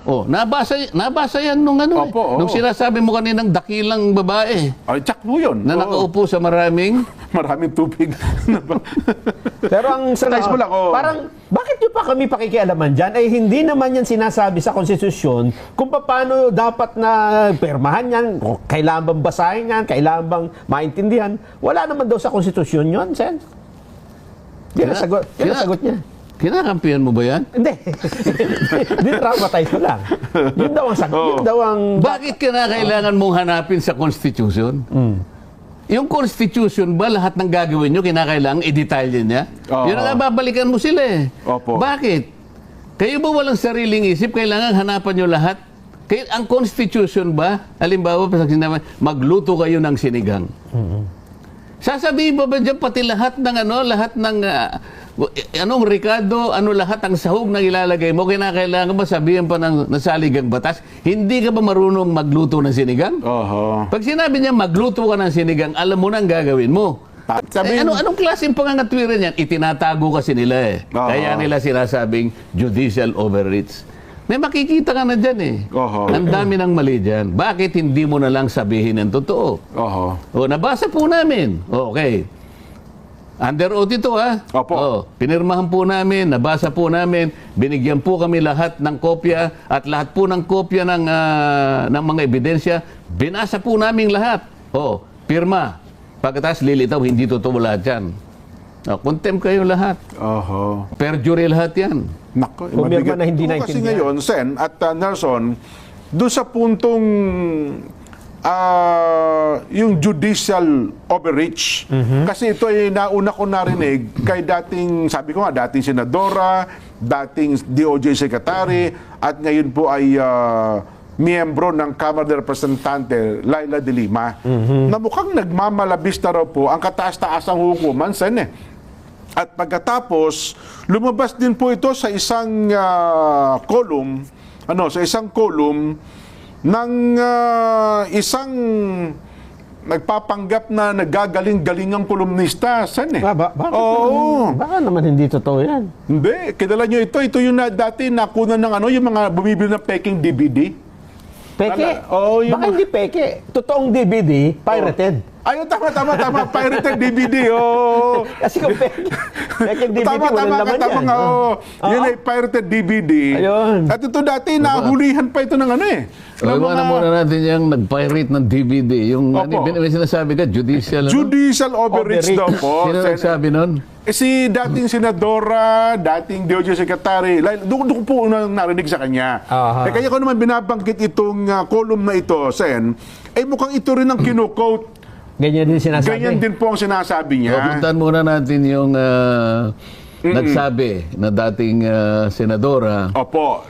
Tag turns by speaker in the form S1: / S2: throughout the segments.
S1: Oh, nabasa yan nung ano nung sinasabi mo kaninang dakilang babae.
S2: Ay, tsak mo yun.
S1: Na nakaupo sa maraming
S2: tubig.
S3: Pero ang
S2: Mo lang,
S3: parang, bakit nyo pa kami pakikialaman dyan? Ay hindi naman yan sinasabi sa konstitusyon kung paano dapat na permahan yan, o kailangan bang basahin yan, kailangan bang maintindihan. Wala naman daw sa konstitusyon yun, Sen. Yan ang sagot niya.
S1: Kinakampihan mo ba yan?
S3: Hindi. Di-traumatize ko lang. Yun daw ang sagot. Yun daw ang...
S1: Bakit kinakailangan mong hanapin sa Constitution? Yung Constitution ba, lahat ng gagawin nyo, kinakailangan i-detalye niya? Yun ang babalikan mo sila eh. Bakit? Kayo ba walang sariling isip? Kailangan hanapan nyo lahat? Ang Constitution ba, halimbawa, magluto kayo ng sinigang. Sasabihin ba dyan pati lahat ng anong Ricardo, lahat ang sahog na ilalagay mo, kinakailangan ba sabihin pa ng nasaligang batas? Hindi ka ba marunong magluto ng sinigang? Pag sinabi niya magluto ka ng sinigang, alam mo na ang gagawin mo. Anong klaseng pangangatwiran yan? Itinatago kasi nila eh. Kaya nila sinasabing judicial overreach. May makikita ka na dyan eh. Ang dami ng mali dyan. Bakit hindi mo na lang sabihin ang totoo? Nabasa po namin. Okay. Under oath ito ha. Pinirmahan po namin, nabasa po namin, binigyan po kami lahat ng kopya at lahat po ng kopya ng mga ebidensya, binasa po namin lahat. Pirma. Pagkatapos lilitaw, hindi totoo lahat yan. Contempt kayo lahat. Perjury lahat yan.
S2: Nako,
S3: pumirma na hindi naintindihan.
S2: Kasi ngayon, Sen at Nelson, doon sa puntong yung judicial overreach. Kasi ito ay nauna ko narinig kay dating, sabi ko nga, dating senadora, dating DOJ secretary, at ngayon po ay miyembro ng Kamara de Representante, Laila de Lima, na mukhang nagmamalabis na raw po ang kataas-taasang hukuman, Sen eh. At pagkatapos, lumabas din po ito sa isang column, ng isang nagpapanggap na nagagaling-galingang kolumnista, Sen eh.
S3: Baka naman hindi totoo yan.
S2: Hindi, kilala nyo ito. Ito yung dati nakunan ng yung mga bumibili ng peking DVD.
S3: Peke? Baka hindi peke. Totoong DVD, pirated.
S2: Ayun, tama. Pirated DVD,
S3: Kasi kung peke DVD, walang laman yan.
S2: Yun ay pirated DVD.
S3: Ayun.
S2: At ito dati, nahulihan pa ito ng
S1: Iwanan muna natin yung nag-pirate ng DVD. Yung may sinasabi ka,
S2: judicial overreach daw po.
S1: Sino nagsabi nun?
S2: Si dating senadora, dating DOJ secretary, doon po unang narinig sa kanya. Kaya ko naman binabangkit itong column na ito, Sen, mukhang ito rin ang kino-quote.
S3: Ganyan din sinasabi.
S2: Ganyan din po ang sinasabi niya.
S1: Puntahan muna natin yung nagsabi na dating senadora.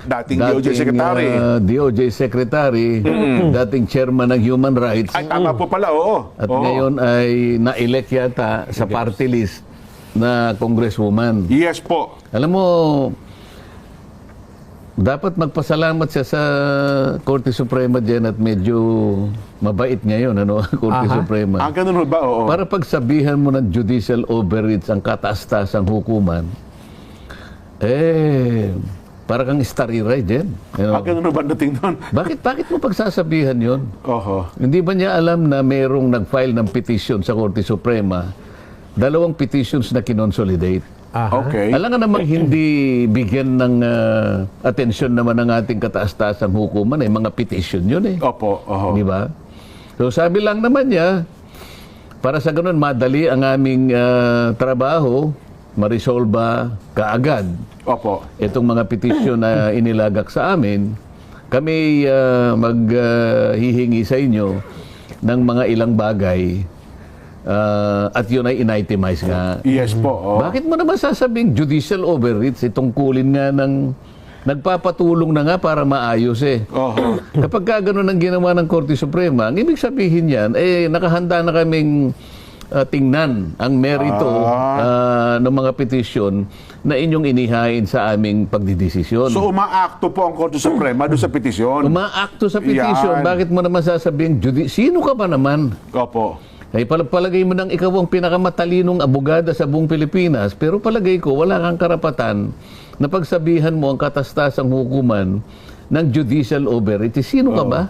S2: Dating DOJ secretary.
S1: DOJ secretary, dating chairman ng Human Rights.
S2: Ay, tama po pala,
S1: At ngayon ay na-elect yata sa party list na congresswoman.
S2: Yes po.
S1: Alam mo, dapat magpasalamat siya sa Korte Suprema dyan at medyo mabait ngayon, Korte Suprema.
S2: Ang ganun ba?
S1: Para pagsabihan mo ng judicial overreach ang kataas-taasang hukuman, para kang starry ride yan.
S2: Ang ganun ba dating doon?
S1: Bakit mo pagsasabihan yon? Hindi ba niya alam na mayroong nag-file ng petition sa Korte Suprema, 2 petitions na kinonsolidate? Alam nga namang hindi bigyan ng atensyon naman ng ating kataas-taasang hukuman, mga petition yun eh. Di ba? So sabi lang naman niya, para sa ganun madali ang aming trabaho, marisolba kaagad. Itong mga petition na inilagak sa amin, kami maghihingi sa inyo ng mga ilang bagay. At yun ay in-itemize nga.
S2: Yes po.
S1: Bakit mo naman sasabing judicial overreach? Tungkulin nga ng nagpapatulong na nga para maayos eh. Kapag ka ganun ang ginawa ng Korte Suprema, ang ibig sabihin yan, nakahanda na kaming tingnan ang merito ng mga petisyon na inyong inihain sa aming pagdidesisyon.
S2: So umaakto po ang Korte Suprema doon sa petisyon?
S1: Umaakto sa petisyon. Bakit mo naman sasabing sino ka ba naman? Ay palagay mo nang ikaw ang pinakamatalinong abogada sa buong Pilipinas, pero palagay ko wala kang karapatan na pagsabihan mo ang katastasang hukuman ng judicial overreach. Sino ka ba?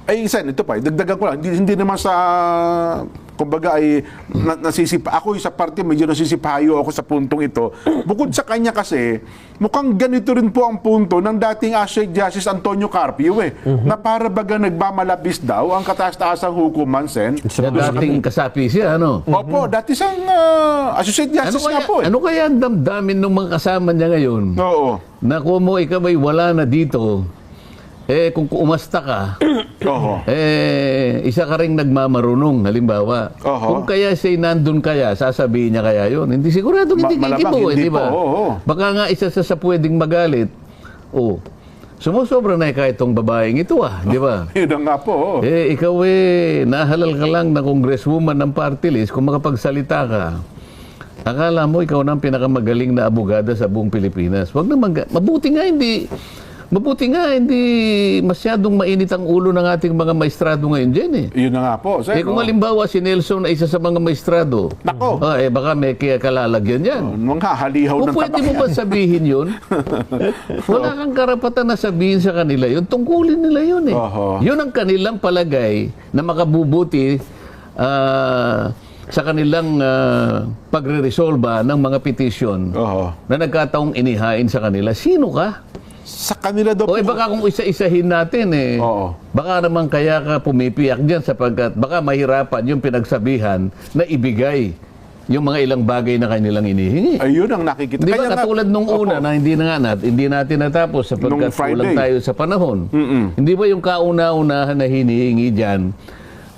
S2: Ay, Sen, ito pa, dagdagan ko lang. Hindi naman sa, kumbaga ay, ako sa parte, medyo nasisipayo ako sa puntong ito. Bukod sa kanya kasi, mukhang ganito rin po ang punto ng dating Chief Justice Antonio Carpio na para baga nagmamalabis daw ang kataas-taasang hukuman, Sen.
S1: Na dating kasapi siya, ano?
S2: Opo, dati siyang Associate Justice nga po.
S1: Ano kaya ang damdamin ng mga kasama niya ngayon?
S2: Oo.
S1: Na kung mo ikaw ay wala na dito, kung umasta ka,
S2: Oo.
S1: isa ka ring nagmamarunong, halimbawa.
S2: Oho.
S1: Kung kaya siya nandun kaya, sasabihin niya kaya yun. Hindi siguradong hindi
S2: Malamang
S1: kikibo,
S2: hindi
S1: di ba?
S2: po, oo.
S1: Baka nga isa sa pwedeng magalit. Sumusobra na kahit itong babaeng ito, di ba?
S2: Yun na nga po.
S1: Ikaw nahalal ka lang na congresswoman ng party list, kung makapagsalita ka, akala mo ikaw na ang pinakamagaling na abogada sa buong Pilipinas. Wag naman, mabuti nga hindi masyadong mainit ang ulo ng ating mga maestrado ngayon dyan
S2: Yun na nga po. Sen,
S1: kung halimbawa si Nelson ay isa sa mga maestrado,
S2: Nako.
S1: baka may kaya kalalagyan yan.
S2: Mga halihaw
S1: Kung
S2: ng
S1: pwede
S2: tatak
S1: mo
S2: yan.
S1: ba sabihin yun? Wala kang karapatan na sabihin sa kanila yun. Tungkulin nila yun
S2: Oho.
S1: Yun ang kanilang palagay na makabubuti sa kanilang pagre-resolba ng mga petisyon
S2: Oho.
S1: na nagkataong inihain sa kanila. Sino ka?
S2: Sa kanila daw
S1: O baka kung isa-isahin natin
S2: Oo.
S1: baka naman kaya ka pumipiyak dyan sapagkat baka mahirapan yung pinagsabihan na ibigay yung mga ilang bagay na kanilang inihingi.
S2: Ayun ang nakikita.
S1: Di ba
S2: Kaya nga-
S1: katulad nung una
S2: Opo.
S1: na hindi natin natapos sapagkat
S2: Nung Friday.
S1: kulang tayo sa panahon. Hindi ba yung kauna-unahan na hinihingi dyan,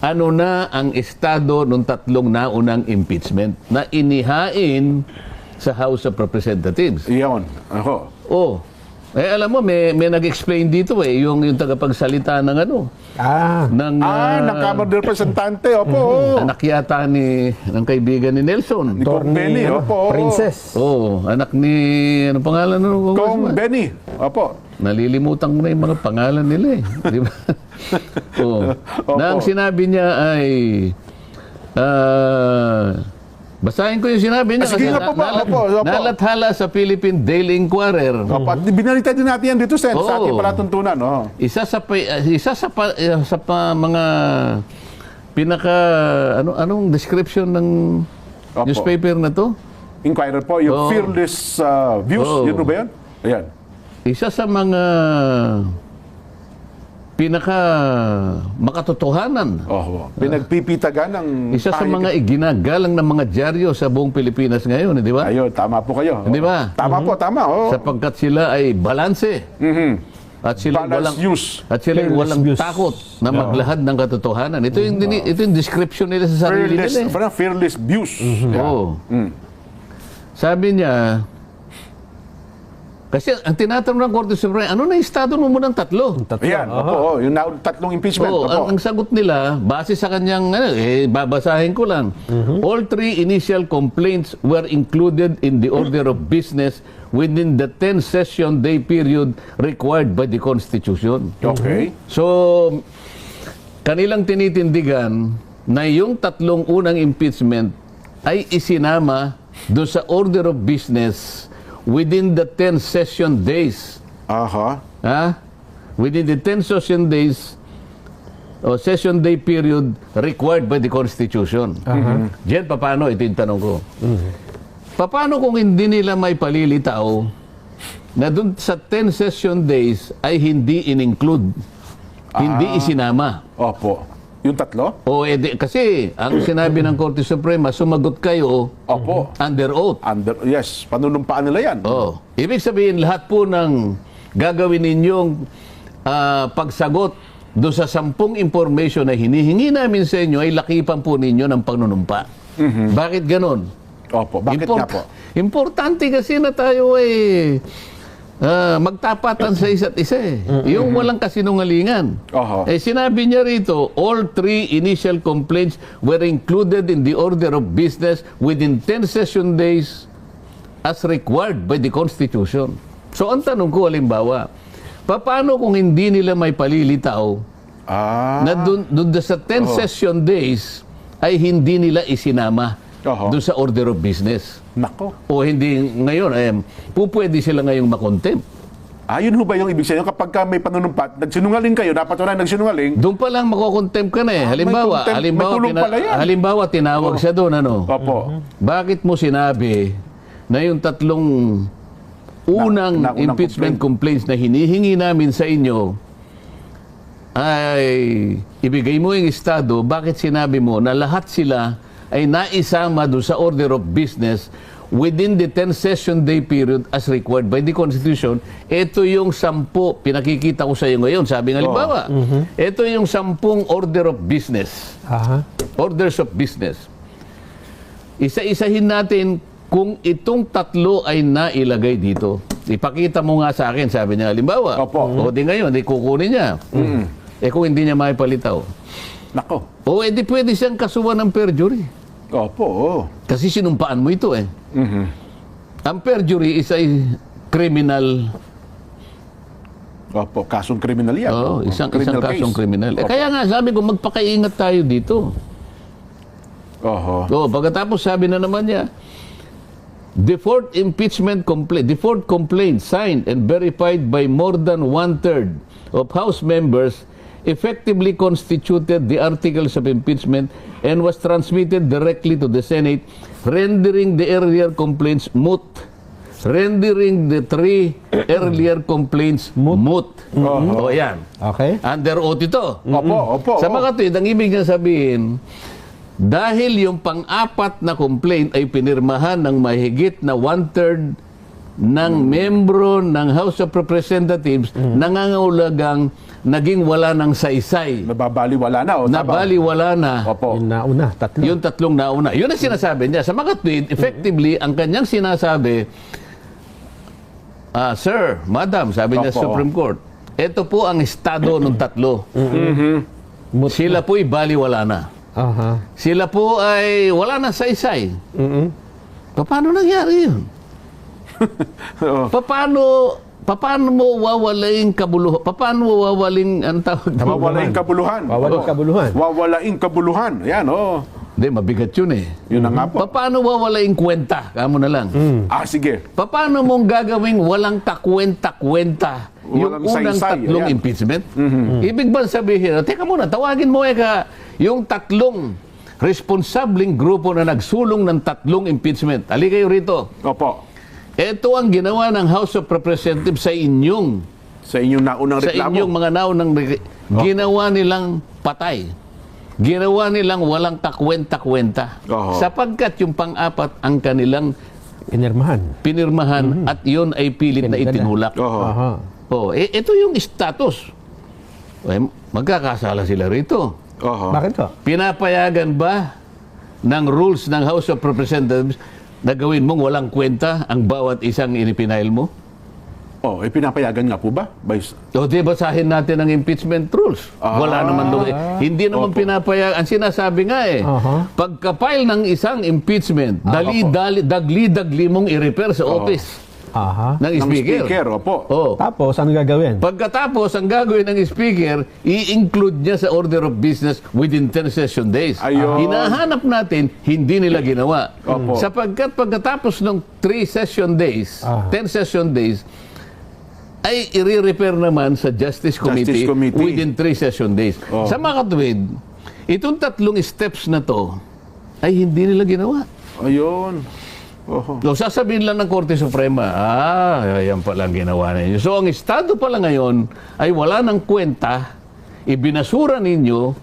S1: ano na ang estado nung tatlong naunang impeachment na inihain sa House of Representatives?
S2: Iyon. Ako.
S1: Alam mo, may nag-explain dito yung tagapagsalita ng ng
S2: ng Kamara de Representante. Opo.
S1: anak yata ng kaibigan ni Nelson.
S2: Ni Kong Benny. Opo.
S3: Princess.
S1: Anak ni, ano pangalan nung
S2: Kong Benny. Opo.
S1: Nalilimutan ko na yung mga pangalan nila Di ba? Na ang sinabi niya ay, basahin ko yung sinabi niya.
S2: Sige
S1: kasi
S2: nga po ba? Opo.
S1: nalathala sa Philippine Daily Inquirer.
S2: Opo. At binalita din natin yan dito, Sen, sa ating
S1: Oo.
S2: palatuntunan.
S1: Isa sa mga pinaka anong description ng
S2: Opo.
S1: newspaper na to?
S2: Inquirer po, yung
S1: Oo.
S2: fearless views.
S1: Oo.
S2: Yun ba yan? Ayan.
S1: Isa sa mga pinaka makatotohanan.
S2: Pinagpipitagan ng
S1: Isa sa mga iginagalang ng mga dyaryo sa buong Pilipinas ngayon, di ba?
S2: Ayun, tama po kayo.
S1: Di ba?
S2: Tama po, tama.
S1: Sapagkat sila ay balanse. At sila
S2: Balanced news.
S1: walang
S3: views.
S1: takot na maglahad ng katotohanan. Ito yung description nila sa sarili
S2: Fearless,
S1: nila.
S2: parang fearless views.
S1: Oo. Sabi niya, kasi ang tinatanong ng Korte Suprema, ano na yung estado mo ng tatlo?
S2: Ayan, opo, yung tatlong impeachment.
S1: Oo,
S2: Opo.
S1: ang sagot nila, base sa kanyang, babasahin ko lang. All three initial complaints were included in the order of business within the 10 session day period required by the Constitution.
S2: Okay.
S1: So, kanilang tinitindigan na yung tatlong unang impeachment ay isinama doon sa order of business within the 10 session days.
S2: Aha.
S1: Within the 10 session days o session day period required by the Constitution. Diyan, paano? Ito yung tanong ko. Paano kung hindi nila may palilitaw na dun sa 10 session days ay hindi in-include, hindi isinama?
S2: Opo. Yung tatlo?
S1: Kasi ang sinabi ng Korte Suprema, sumagot kayo
S2: Opo.
S1: under oath.
S2: Yes, panunumpaan nila yan.
S1: Ibig sabihin, lahat po ng gagawin ninyong pagsagot do sa 10 information na hinihingi namin sa inyo ay lakipan po ninyo ng panunumpa. Bakit ganon?
S2: Opo, bakit nga po?
S1: Importante kasi na tayo magtapatan sa isa't isa Yung walang kasinungalingan.
S2: Oho.
S1: Sinabi niya rito, all three initial complaints were included in the order of business within 10 session days as required by the Constitution. So ang tanong ko, halimbawa, paano kung hindi nila may palilitaw na doon sa 10 session days ay hindi nila isinama doon sa order of business?
S2: Nako.
S1: O hindi ngayon, pwede sila ngayong makontempt.
S2: Yun ho ba yung ibig sabihin? Kapag ka may panunumpat, nagsinungaling kayo, dapat wala nagsinungaling,
S1: Doon pa lang makokontempt ka na eh. Halimbawa,
S2: may tulong pala yan.
S1: halimbawa tinawag siya doon, ano?
S2: opo,
S1: Bakit mo sinabi na yung tatlong unang
S2: Na- unang
S1: impeachment complaints na hinihingi namin sa inyo ay ibigay mo yung estado, bakit sinabi mo na lahat sila ay naisama doon sa order of business within the 10 session day period as required by the Constitution? Ito yung 10, pinakikita ko sa iyo ngayon, sabi ng halimbawa, ito yung 10 order of business.
S3: Aha.
S1: Orders of business. Isa-isahin natin kung itong tatlo ay nailagay dito. Ipakita mo nga sa akin, sabi niya, halimbawa.
S2: Opo.
S1: O di ngayon, di kukunin niya. Eh kung hindi niya maipalitaw.
S2: nako,
S1: O edi pwede siyang kasuhan ng perjury.
S2: opo,
S1: Kasi sinumpaan mo ito eh. Ang perjury is a criminal,
S2: opo, kasong kriminal yan.
S1: isang
S2: Criminal
S1: kasong
S2: case.
S1: kriminal. Eh
S2: Opo.
S1: kaya nga sabi ko, magpakaingat tayo dito.
S2: Oho.
S1: Pagkatapos sabi na naman niya, the fourth complaint signed and verified by more than 1/3 of House members effectively constituted the articles of impeachment and was transmitted directly to the Senate, rendering the earlier complaints moot. Rendering the 3 earlier complaints moot. O yan.
S3: Okay.
S1: Under oath ito.
S2: Opo.
S1: Sa mga kapatid, ang ibig niya sabihin, dahil yung pang-apat na complaint ay pinirmahan ng mahigit na 1/3 ng membro ng House of Representatives, nangangahulugang naging wala ng saysay.
S2: Nababaliwala na.
S1: Nabaliwala na.
S2: Opo.
S3: Yung nauna, tatlo.
S1: Yung tatlong nauna. Yun ang sinasabi niya. Sa mga tweet, effectively, ang kanyang sinasabi, Sir, Madam, sabi niya sa
S2: Opo.
S1: Supreme Court, ito po ang estado ng tatlo. Sila po'y baliwala na.
S3: Aha.
S1: Sila po ay wala na saysay. Paano nangyari yun? Paano mo wawalaing kabuluhan? Paano mo wawaling ang tawag?
S2: Wawalaing kabuluhan.
S3: Wawalang kabuluhan.
S2: Wawalaing kabuluhan. Ayan,
S1: Hindi, mabigat yun eh.
S2: Yun na nga po.
S1: Paano wawalaing kwenta? Kamo na lang.
S2: Sige.
S1: Paano mong gagawing walang kakwenta-kwenta yung
S2: Walang
S1: unang
S2: saysay,
S1: tatlong
S2: ayan.
S1: impeachment? Ibig ba sabihin, teka muna, tawagin mo yung tatlong responsableng grupo na nagsulong ng tatlong impeachment. Ali kayo rito.
S2: Opo.
S1: Ito ang ginawa ng House of Representatives sa inyong
S2: Naunang
S1: sa
S2: reklamo.
S1: inyong mga naunang ginawa nilang patay. Ginawa nilang walang kakwenta-kwenta.
S2: Oho.
S1: Sapagkat yung pang-apat ang kanilang
S3: Pinirmahan.
S1: at yun ay pilit na
S3: Pinadala.
S1: itinulak.
S2: Oho.
S3: Aha.
S1: Ito yung status. Magkakasala sila rito.
S2: Oho.
S3: Bakit to?
S1: Pinapayagan ba ng rules ng House of Representatives na gawin mong walang kwenta ang bawat isang inipinail mo?
S2: Pinapayagan nga po ba?
S1: O di basahin natin ang impeachment rules. Wala naman doon. Hindi naman
S2: Opo.
S1: pinapayagan. Ang sinasabi nga pagka-file ng isang impeachment, dagli-dagli mong i-repair sa office
S3: Aha.
S1: ng
S2: Ng
S1: speaker.
S2: speaker, opo.
S3: Tapos, ano gagawin?
S1: Pagkatapos, ang gagawin ng speaker, i-include niya sa order of business within 10 session days.
S2: Ayun.
S1: Hinahanap natin, hindi nila ginawa.
S2: Opo.
S1: Sapagkat pagkatapos ng 3 session days, 10 session days, ay i-repair naman sa Justice Committee,
S2: Committee.
S1: within 3 session days. Sa mga katuwid, itong tatlong steps na to ay hindi nila ginawa.
S2: Ayun. Oho.
S1: So, sasabihin lang ng Korte Suprema, yan pala ang ginawa ninyo. So, ang estado pala ngayon ay wala ng kwenta, ibinasura ninyo,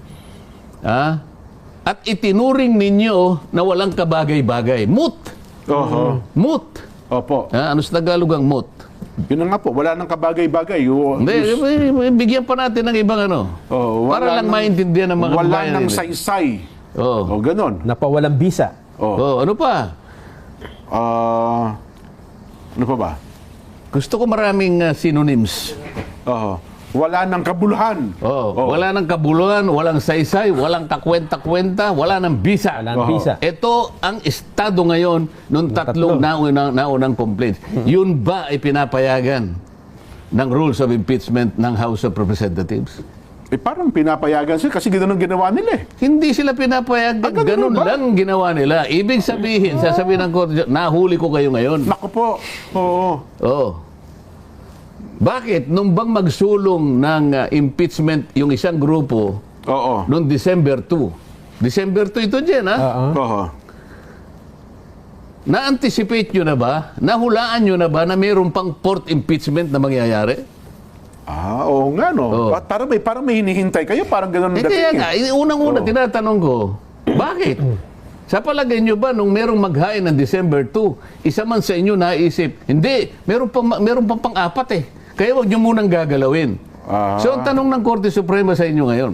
S1: at itinuring ninyo na walang kabagay-bagay. Moot!
S2: Oho.
S1: Moot!
S2: Opo.
S1: Ano sa Tagalog ang moot?
S2: Yun na nga po. Wala nang kabagay-bagay.
S1: Hindi, bigyan pa natin ng ibang ano. Para lang maintindihan ng mga
S2: Wala
S1: kababayan
S2: nang
S1: natin.
S2: saysay.
S1: Oh.
S2: Ganon.
S3: Napawalang bisa.
S1: Ano pa?
S2: Ano pa ba?
S1: Gusto ko maraming synonyms.
S2: Wala nang kabuluhan.
S1: Wala nang kabuluhan, walang saysay, walang kakwenta-kwenta, wala nang bisa.
S3: Walang bisa.
S1: Ito ang estado ngayon nung tatlong naunang complaints. Yun ba ay pinapayagan ng rules of impeachment ng House of Representatives?
S2: Parang pinapayagan sila kasi gano'n ang ginawa nila eh.
S1: Hindi sila pinapayagan.
S2: Ganun
S1: Ganun
S2: ba?
S1: lang ginawa nila. Ibig sabihin, sasabihin ng korte, nahuli ko kayo ngayon.
S2: Naku po. Oo.
S1: Oo. Bakit? Nung bang magsulong ng impeachment yung isang grupo
S2: Oo.
S1: noong December 2. December 2 ito, Jen, ha?
S2: Oo.
S1: Na-anticipate nyo na ba? Nahulaan nyo na ba na mayroon pang fourth impeachment na mangyayari?
S2: Oo nga, no?
S1: Oo.
S2: At parang may hinihintay kayo, parang gano'n ang
S1: Kaya
S2: dating.
S1: nga, unang-una, tinatanong ko, bakit? Sa palagay nyo ba, nung merong maghain ng December 2, isa man sa inyo naisip, hindi, meron pa pang-apat eh. Kaya wag nyo munang gagalawin. So, ang tanong ng Korte Suprema sa inyo ngayon,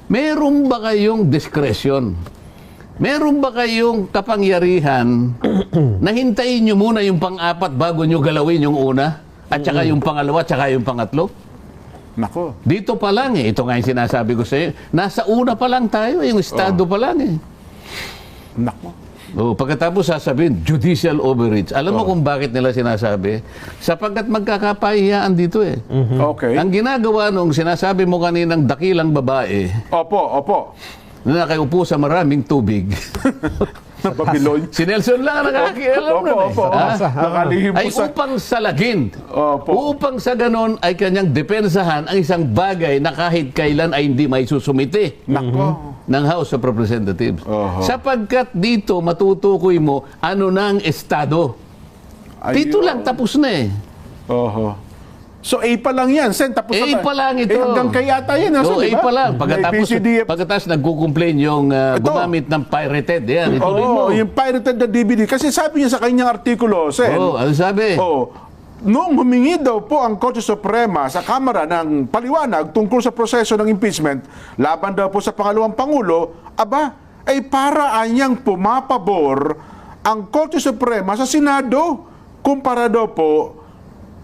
S1: meron ba kayong discretion? Meron ba kayong kapangyarihan na hintayin nyo muna yung pang-apat bago nyo galawin yung una? At saka yung pangalawa, at saka yung pangatlo?
S2: Nako.
S1: Dito pa lang eh. Ito nga yung sinasabi ko sa iyo. Nasa una pa lang tayo, yung estado pa lang eh.
S2: Nako.
S1: Pagkatapos sasabihin, judicial overreach. Alam mo kung bakit nila sinasabi? Sapagkat magkakapahiyaan dito eh.
S2: Okay.
S1: Ang ginagawa nung sinasabi mo kaninang dakilang babae
S2: Opo.
S1: na nakaupo sa maraming tubig.
S2: Sa Babylon.
S1: Si Nelson lang ang nakakialam nun eh.
S2: Opo.
S1: Ha?
S2: Nakalihim po
S1: Ay
S2: sa...
S1: upang salagin.
S2: Opo.
S1: Upang sa ganon ay kanyang depensahan ang isang bagay na kahit kailan ay hindi may susumite
S2: Nako.
S1: ng House of Representatives.
S2: Oho.
S1: Sapagkat dito matutukoy mo ano na ang estado. Dito lang tapos na eh.
S2: Oho. So A pa lang yan, Sen. Tapos
S1: A
S2: na
S1: pa lang ito.
S2: hanggang kay yata yan.
S1: So, A
S2: Sen, di ba?
S1: pa lang.
S2: May PCDF.
S1: Pagkatapos nagkukomplain yung gumamit ng pirated. Yan, ituloy mo.
S2: Oo, yung pirated na DVD. Kasi sabi niya sa kanyang artikulo, Sen.
S1: Ano sabi?
S2: Noong humingi daw po ang Korte Suprema sa Kamara ng paliwanag tungkol sa proseso ng impeachment, laban daw po sa pangalawang Pangulo, ay para anyang pumapabor ang Korte Suprema sa Senado kumpara daw po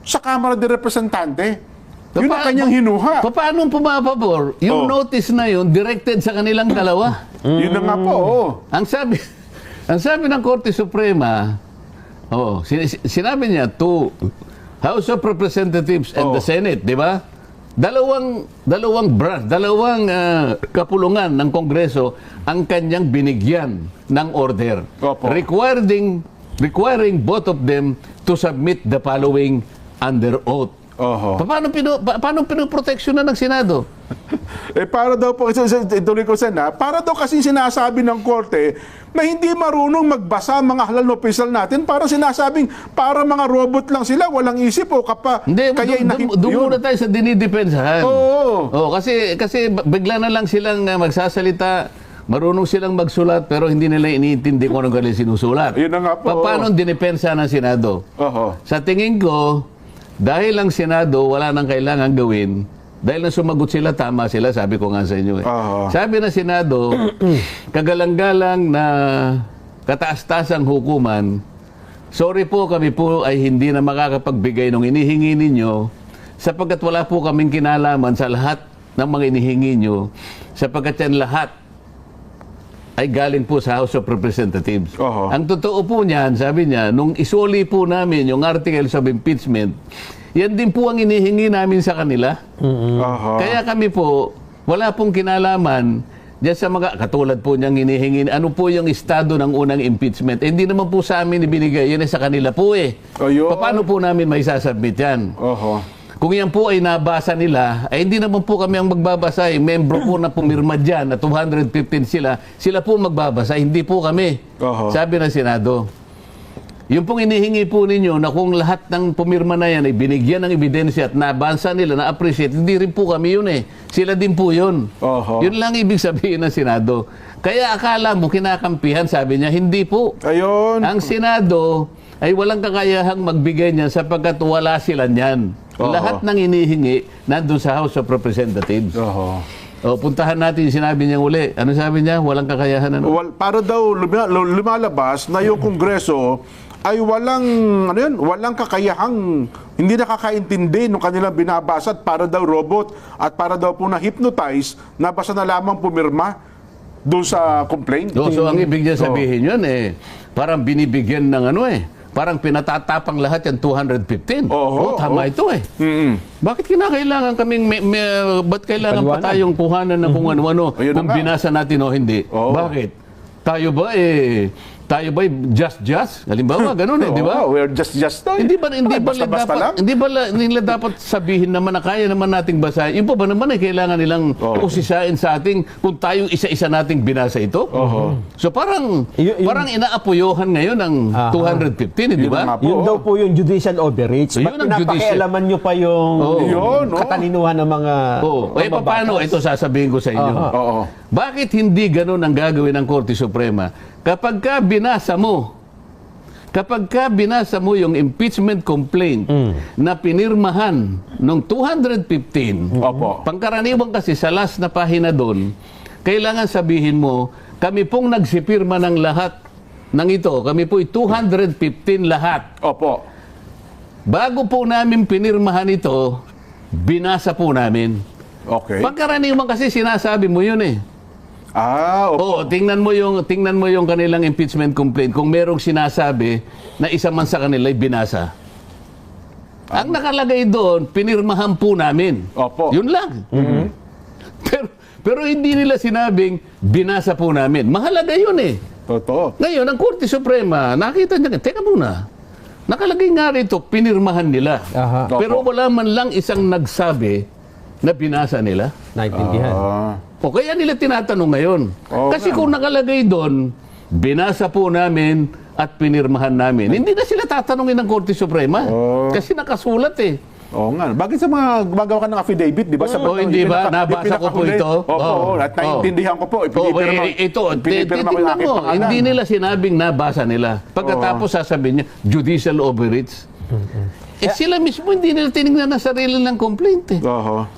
S2: sa Kamara de Representante. Yun ang kanyang hinuha.
S1: Paano pumapabor? Yung notice na yun, directed sa kanilang dalawa.
S2: Yun na nga po,
S1: Ang sabi ng Korte Suprema, sinabi niya to House of Representatives and the Senate, di ba? Dalawang branch, kapulungan ng Kongreso ang kanyang binigyan ng order.
S2: Opo.
S1: Requiring both of them to submit the following under oath.
S2: Oho.
S1: Paano pinoproteksyonan ng Senado?
S2: Para daw po, ituloy ko sana, para daw kasi sinasabi ng Korte na hindi marunong magbasa ang mga halal na opisyal natin, para sinasabing para mga robot lang sila, walang isip o
S1: Hindi, doon muna tayo sa dinidepensahan. Kasi bigla na lang silang magsasalita, marunong silang magsulat pero hindi nila iniintindi kung anong galing sinusulat.
S2: Yun na nga po.
S1: Paano dinipensa ng Senado? Sa tingin ko, dahil ang Senado wala nang kailangan gawin, dahil na sumagot sila, tama sila, sabi ko nga sa inyo eh. Sabi ng Senado, kagalang-galang na kataas-tasang hukuman, sorry po, kami po ay hindi na makakapagbigay ng inihingi ninyo sapagkat wala po kaming kinalaman sa lahat ng mga inihingi nyo sapagkat yan lahat ay galing po sa House of Representatives. Ang totoo po niyan, sabi niya, nung isuli po namin yung articles of impeachment, yan din po ang inihingi namin sa kanila. Kaya kami po, wala pong kinalaman diyan sa mga, katulad po niyang hinihingi, ano po yung estado ng unang impeachment. Hindi naman po sa amin ibinigay, yan ay sa kanila po eh. Paano po namin may sasubmit yan? Kung yan po ay nabasa nila, ay hindi naman po kami ang magbabasa. Membro po na pumirma dyan, na 215 sila po magbabasa, hindi po kami. Sabi ng Senado. Yung pong inihingi po ninyo na kung lahat ng pumirma na yan ay binigyan ng ebidensya at nabasa nila, na-appreciate, hindi rin po kami yun eh. Sila din po yun. Yun lang ibig sabihin ng Senado. Kaya akala mo kinakampihan, sabi niya, hindi po. Ang Senado ay walang kakayahang magbigay niyan sapagkat wala sila niyan. Lahat ng inihingi nandun sa House of Representatives. Puntahan natin yung sinabi niya uli. Ano sabi niya? Walang kakayahan.
S2: Para daw lumalabas na yung Kongreso ay walang kakayahang, hindi nakakaintindi ng kanilang binabasa at para daw robot at para daw po na-hypnotize na basta na lamang pumirma doon sa complaint.
S1: So ang ibig niya sabihin yun parang binibigyan ng parang pinatatapang lahat yan 215. Tama ito eh. Bakit kinakailangan kaming, ba't kailangan pa tayong kuhanan ng kung ano-ano kung binasa natin o hindi? Bakit? Tayo ba tayo ba'y just? Halimbawa, ganun di ba?
S2: Oo, we're just to.
S1: Hindi ba
S2: Basta-basta lang?
S1: nila dapat sabihin naman na kaya naman nating basahin? Yun po ba naman kailangan nilang usisain sa ating kung tayo isa-isa nating binasa ito? So parang inaapuyohan ngayon ng 215, di ba?
S2: Yun nga po.
S3: Yun daw po yung judicial overreach.
S1: So,
S3: Ba't
S1: yun ang
S3: pinapakialaman nyo pa yung
S2: Yun, no?
S3: kataninuhan ng mga
S1: paano? Ito sasabihin ko sa inyo.
S2: Oo.
S1: Bakit hindi ganun ang gagawin ng Korte Suprema? Kapag ka binasa mo yung impeachment complaint na pinirmahan noong 215, pangkaraniwan kasi sa last na pahina doon, kailangan sabihin mo, kami pong nagsipirma ng lahat ng ito. Kami po'y 215 lahat.
S2: Opo.
S1: Bago po namin pinirmahan ito, binasa po namin.
S2: Okay.
S1: Pagkaraniwan kasi sinasabi mo yun eh.
S2: Opo.
S1: Tingnan mo yung kanilang impeachment complaint kung merong sinasabi na isa man sa kanila ay binasa. Ang nakalagay doon, pinirmahan po namin.
S2: Opo.
S1: Yun lang. Pero hindi nila sinabing binasa po namin. Mahalaga yun eh.
S2: Totoo.
S1: Ngayon, ang Korte Suprema, nakita niya, teka muna, nakalagay nga rito, pinirmahan nila.
S3: Aha.
S1: Pero wala man lang isang nagsabi na binasa nila.
S3: naintindihan.
S1: O kaya nila tinatanong ngayon. Kasi kung nakalagay doon, binasa po namin at pinirmahan namin. Hindi na sila tatanungin ng Korte Suprema. Kasi nakasulat eh.
S2: Oo nga. Bakit sa mga gumagawa ka ng affidavit, di ba?
S1: Hindi ba? Nabasa ko po ito.
S2: Opo. At naiintindihan ko po.
S1: Titignan mo. Hindi nila sinabing nabasa nila. Pagkatapos sasabihin niya, judicial overreach. Sila mismo hindi nila tinignan na sarili ng complaint eh.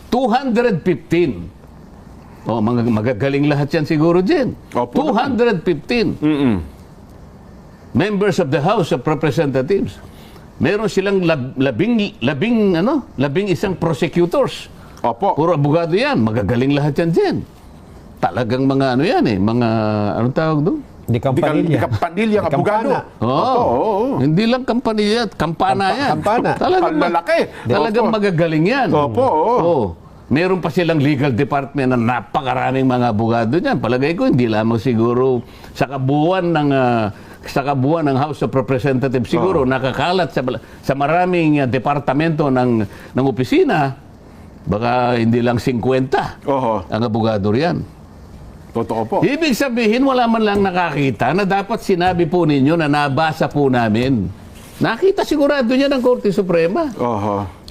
S1: 215. Magagaling lahat yan siguro dyan. 215 members of the House of Representatives. Meron silang labing isang prosecutors.
S2: Opo.
S1: Puro abogado yan. Magagaling lahat yan dyan. Talagang mga mga, anong tawag doon?
S3: Di
S2: Kampanilyang abogado.
S1: Hindi lang kampanilya, kampana yan.
S3: Kampana.
S1: Talagang magagaling yan. Meron pa silang legal department na napakaraming mga abogado niyan. Palagay ko, hindi lamang siguro sa kabuuan ng House of Representatives siguro nakakalat sa maraming departamento ng opisina, baka hindi lang 50 ang abogado riyan.
S2: Totoo po.
S1: Ibig sabihin, wala man lang nakakita na dapat sinabi po ninyo na nabasa po namin. Nakita sigurado niya ng Korte Suprema.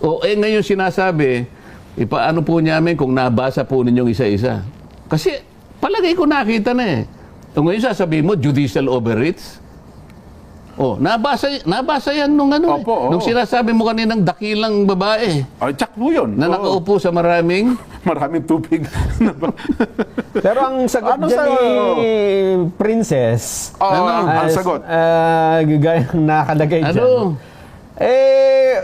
S1: Ngayon sinasabi, ipaano po namin kung nabasa po ninyong isa-isa. Kasi palagay ko nakita na eh. Ngayon sasabihin mo, judicial overreach. Nabasa yan nung nung sinasabi mo kaninang dakilang babae.
S2: Tsak po yun.
S1: Na nakaupo sa maraming
S2: tubig.
S3: Pero ang sagot dyan ni Princess,
S2: ang sagot?
S3: Gayang nakalagay dyan.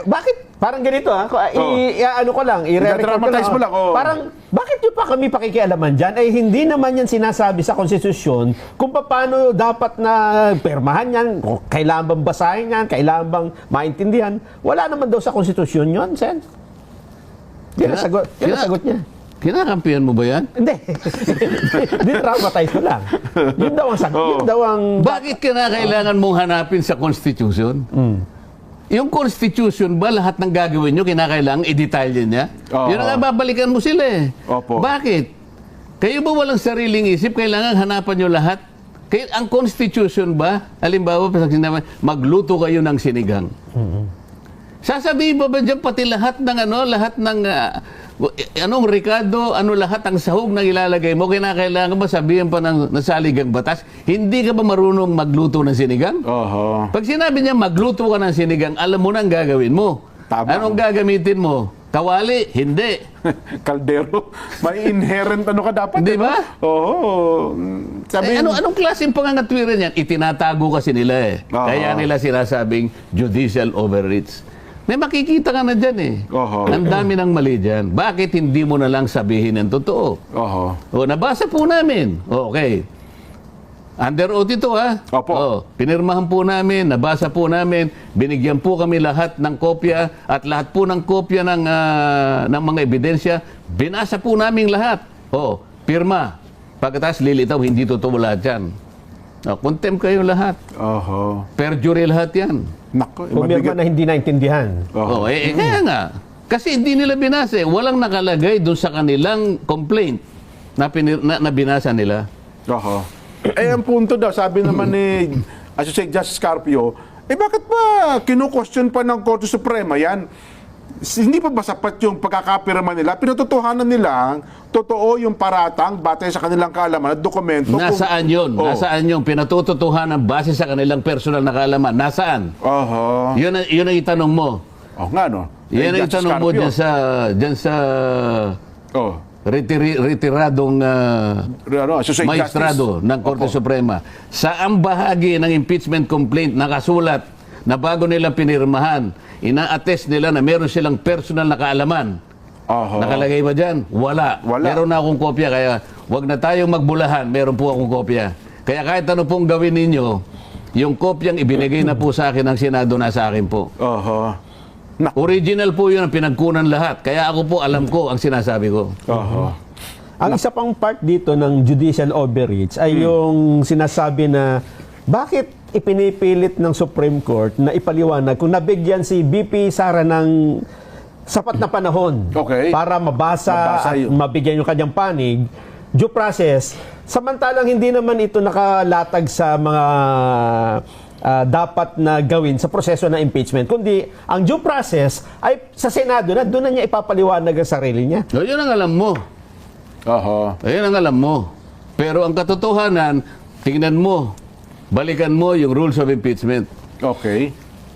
S3: Bakit? Parang ganito ano ko lang, i-record ko lang. Parang, bakit nyo pa kami pakikialaman dyan? Hindi naman yan sinasabi sa konstitusyon kung paano dapat na permahan yan, kailangan bang basahin yan, kailangan bang maintindihan. Wala naman daw sa konstitusyon yun, Sen. Yan ang sagot niya.
S1: Kinakampihan mo ba yan?
S3: Hindi. Di-traumatize ko lang. Yun daw ang sagot. Yun daw ang...
S1: Bakit kinakailangan mong hanapin sa konstitusyon? Yung Constitution ba, lahat ng gagawin nyo, kinakailangan i-detalye niya? Yun ang babalikan mo sila eh. Bakit? Kayo ba walang sariling isip, kailangan hanapan nyo lahat? Ang Constitution ba, halimbawa, magluto kayo ng sinigang. Sasabihin ba dyan pati lahat ng anong Ricardo, lahat ang sahog na ilalagay mo, kinakailangan ba sabihin pa ng nasaligang batas, hindi ka ba marunong magluto ng sinigang? Pag sinabi niya magluto ka ng sinigang, alam mo na ang gagawin mo. Anong gagamitin mo? Kawali? Hindi.
S2: Kaldero? May inherent ka dapat.
S1: Di ba? Anong klaseng pangangatwiran yan? Itinatago kasi nila eh. Kaya nila sinasabing judicial overreach. May makikita ka na dyan eh. Ang dami ng mali dyan. Bakit hindi mo na lang sabihin ang totoo? Nabasa po namin. Okay. Under oath ito pinirmahan po namin, nabasa po namin, binigyan po kami lahat ng kopya at lahat po ng kopya ng mga ebidensya, binasa po namin lahat. Pirma. Pagkatapos lilitaw, hindi totoo lahat yan. Contempt kayo lahat.
S2: Oho.
S1: Perjury lahat yan.
S2: Nako,
S3: Pumirma na hindi naintindihan.
S2: Oho.
S1: Kaya nga. Kasi hindi nila binasa. Walang nakalagay doon sa kanilang complaint na binasa nila.
S2: Oho. Ang punto daw, sabi naman ni Associate Justice Carpio, bakit ba kinu-question pa ng Korte Suprema yan? Hindi pa ba sapat yung pagkakapirma nila? Pinatutuhanan nila, totoo yung paratang batay sa kanilang kaalaman at dokumento.
S1: Nasaan yun? Nasaan yung pinatututuhanan base sa kanilang personal na kaalaman? Nasaan?
S2: Oho.
S1: Yun ang itanong mo.
S2: Nga no.
S1: Yan ang itanong mo dyan sa retiradong maestrado ng Korte Suprema. Saan bahagi ng impeachment complaint nakasulat na bago nila pinirmahan, ina-attest nila na meron silang personal na kaalaman? Nakalagay ba dyan? Wala. Meron na akong kopya, kaya wag na tayong magbulahan. Meron po akong kopya. Kaya kahit ano pong gawin ninyo, yung kopyang ibinigay na po sa akin ng Senado, nasa akin po. Original po yun ang pinagkunan lahat. Kaya ako po alam ko ang sinasabi ko.
S3: Ang isa pang part dito ng judicial overreach ay yung sinasabi na bakit ipinipilit ng Supreme Court na ipaliwanag kung nabigyan si BP Sara ng sapat na panahon para mabasa at mabigyan yung kanyang panig, due process, samantalang hindi naman ito nakalatag sa mga dapat na gawin sa proseso ng impeachment, kundi ang due process ay sa Senado na, doon na niya ipapaliwanag ang sarili niya.
S1: Yun ang alam mo. Ayun ang alam mo. Pero ang katotohanan, tingnan mo, balikan mo yung rules of impeachment.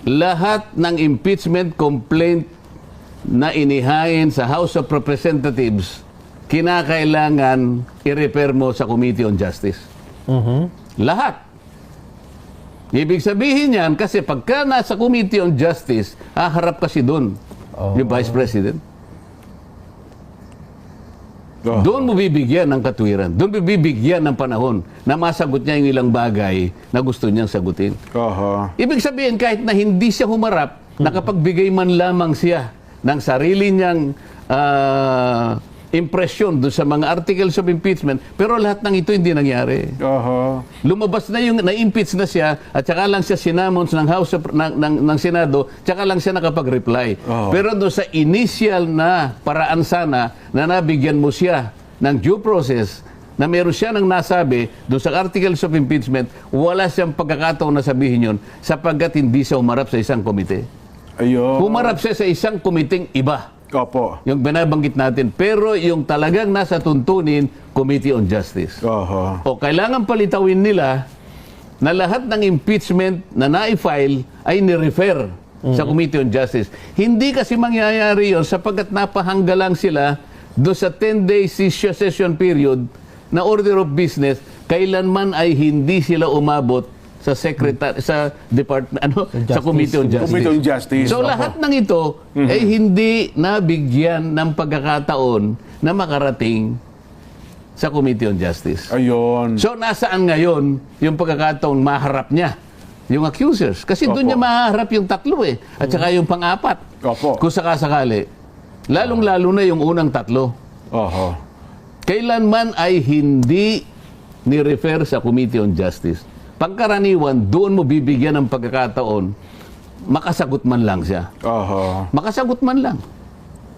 S1: Lahat ng impeachment complaint na inihain sa House of Representatives, kinakailangan i-refer mo sa Committee on Justice. Lahat. Ibig sabihin yan, kasi pagka nasa Committee on Justice, haharap kasi doon yung Vice President. Doon mo bibigyan ng katwiran. Doon mo bibigyan ng panahon na masagot niya yung ilang bagay na gusto niyang sagutin. Ibig sabihin, kahit na hindi siya humarap, nakapagbigay man lamang siya ng sarili niyang impresyon doon sa mga articles of impeachment, pero lahat ng ito hindi nangyari. Lumabas na yung na-impeach na siya at saka lang siya sinamons ng House of, ng Senado, saka lang siya nakapag-reply. Pero doon sa initial na paraan sana na nabigyan mo siya ng due process, na meron siya nang nasabi doon sa articles of impeachment, wala siyang pagkakataon na sabihin yun sapagkat hindi siya umarap sa isang komite. Humarap siya sa isang komiteng iba. Yung binabanggit natin. Pero yung talagang nasa tuntunin, Committee on Justice. O kailangan palitawin nila na lahat ng impeachment na na-file ay ni-refer sa Committee on Justice. Hindi kasi mangyayari yun sapagkat napahangga lang sila doon sa 10-day session period na order of business, kailanman ay hindi sila umabot sa secretary sa department sa Committee on Justice. So lahat ng ito ay hindi nabigyan ng pagkakataon na makarating sa Committee on Justice. So nasaan ngayon yung pagkakataon maharap niya yung accusers? Kasi doon niya maharap yung tatlo at saka yung pang-apat. Kung sakasakali. Lalong-lalo na yung unang tatlo. Kailanman ay hindi ni-refer sa Committee on Justice. Pagkaraniwan, doon mo bibigyan ng pagkakataon, makasagot man lang siya. Makasagot man lang.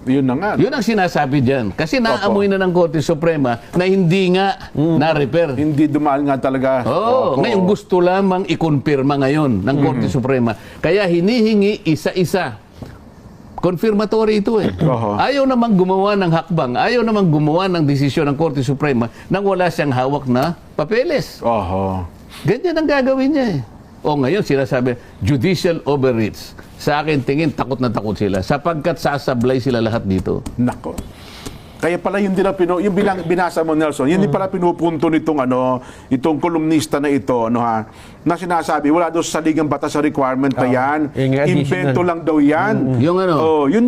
S2: Yun na nga.
S1: Yun ang sinasabi dyan. Kasi naamoy na ng Korte Suprema na hindi nga na-repair.
S2: Hindi dumaan nga talaga.
S1: Ngayon gusto lamang ikumpirma ngayon ng Korte Suprema. Kaya hinihingi isa-isa. Confirmatory ito Ayaw namang gumawa ng hakbang, ayaw namang gumawa ng desisyon ng Korte Suprema nang wala siyang hawak na papeles. Ganyan ang gagawin niya ngayon sinasabi, judicial overreach. Sa akin tingin, takot na takot sila sapagkat sasablay sila lahat dito.
S2: Nako. Kaya pala yun din yung binasa mo, Nelson, yun din pala pinupunto nitong itong kolumnista na ito, na sinasabi, wala daw sa saligang batas sa requirement na yan, invento lang daw yan. Yun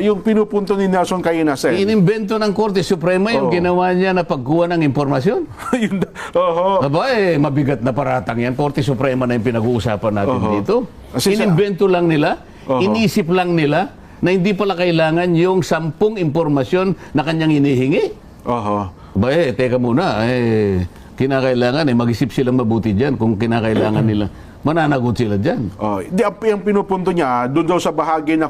S2: yung pinupunto ni Nelson Cainacel.
S1: Inimbento ng Korte Suprema yung ginawa niya na pagkuha ng impormasyon. Mabigat na paratang yan. Korte Suprema na yung pinag-uusapan natin dito. Inimbento lang nila, inisip lang nila, na hindi pala kailangan yung 10 impormasyon na kanyang hinihingi. Teka muna, kinakailangan, mag-isip silang mabuti dyan. Kung kinakailangan nila, mananagot sila dyan.
S2: Di, ang pinupunto niya, doon daw sa bahagi ng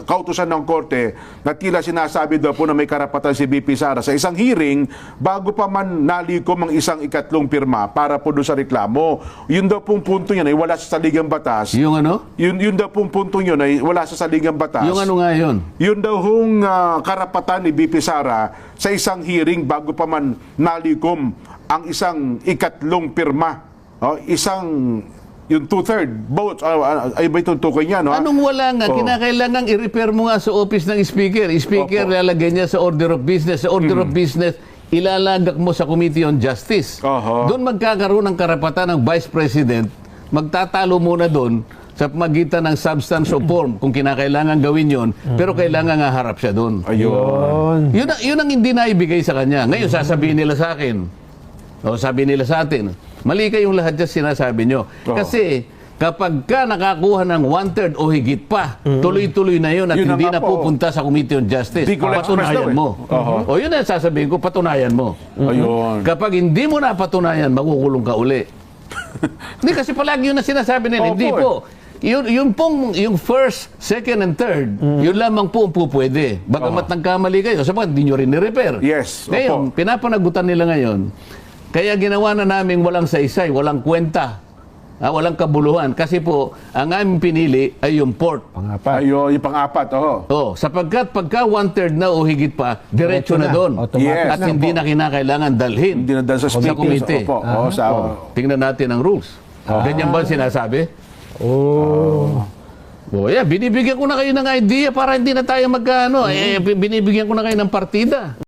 S2: kautusan ng korte, na tila sinasabi daw po na may karapatan si BP Sara sa isang hearing, bago pa man nalikom ang isang ikatlong pirma para po doon sa reklamo. Yun daw pong punto niya ay wala sa saligang batas.
S1: Yung ano?
S2: Yun daw pong punto niya ay wala sa saligang batas.
S1: Yung ano nga yun?
S2: Yun daw hong karapatan ni BP Sara sa isang hearing bago pa man nalikom ang isang ikatlong pirma. Yung two-third votes, ay ba itutukoy niya, no?
S1: Anong wala nga? Kinakailangan i-repair mo nga sa office ng speaker. Speaker, lalagay niya sa order of business. Sa order of business, ilalagak mo sa Committee on Justice. Doon magkakaroon ng karapatan ng Vice President. Magtatalo muna doon sa magitan ng substance o form kung kinakailangan gawin yon, pero kailangan nga harap siya doon.
S2: Ayun.
S1: Yun ang hindi naibigay sa kanya. Ngayon, sasabihin nila sa akin, o sabi nila sa atin, mali kayong lahat dyan sinasabi nyo. Kasi kapag ka nakakuha ng 1/3 o higit pa, tuloy-tuloy na yun at
S2: Yun na
S1: hindi
S2: nga
S1: na
S2: po.
S1: pupunta sa Committee on Justice.
S2: Di ko lang
S1: Patunayan
S2: express daw
S1: mo. O yun ang sasabihin ko, patunayan mo.
S2: Ayun.
S1: Kapag hindi mo na patunayan, makukulong ka uli. Hindi, kasi palagi yun na sinasabi nila.
S2: Opo,
S1: Hindi po. Yung first, second, and third, yun lamang po ang pupwede. Bagamat nagkamali kayo, sabagat hindi nyo rin ni-repair.
S2: Yes,
S1: Ngayon,
S2: opo.
S1: pinapanagutan nila ngayon, kaya ginawa na namin walang saysay, walang kwenta, walang kabuluhan. Kasi po, ang aming pinili ay yung port.
S2: Ayun, yung pang-apat,
S1: Sapagkat pagka 1/3 na o higit pa, diretso na doon.
S2: Yes.
S1: At hindi na kinakailangan dalhin.
S2: Hindi na dahil sa speakers.
S1: committee. Tingnan natin ang rules. Ganyan ba sinasabi? Yeah, binibigyan ko na kayo ng idea para hindi na tayo binibigyan ko na kayo ng partida.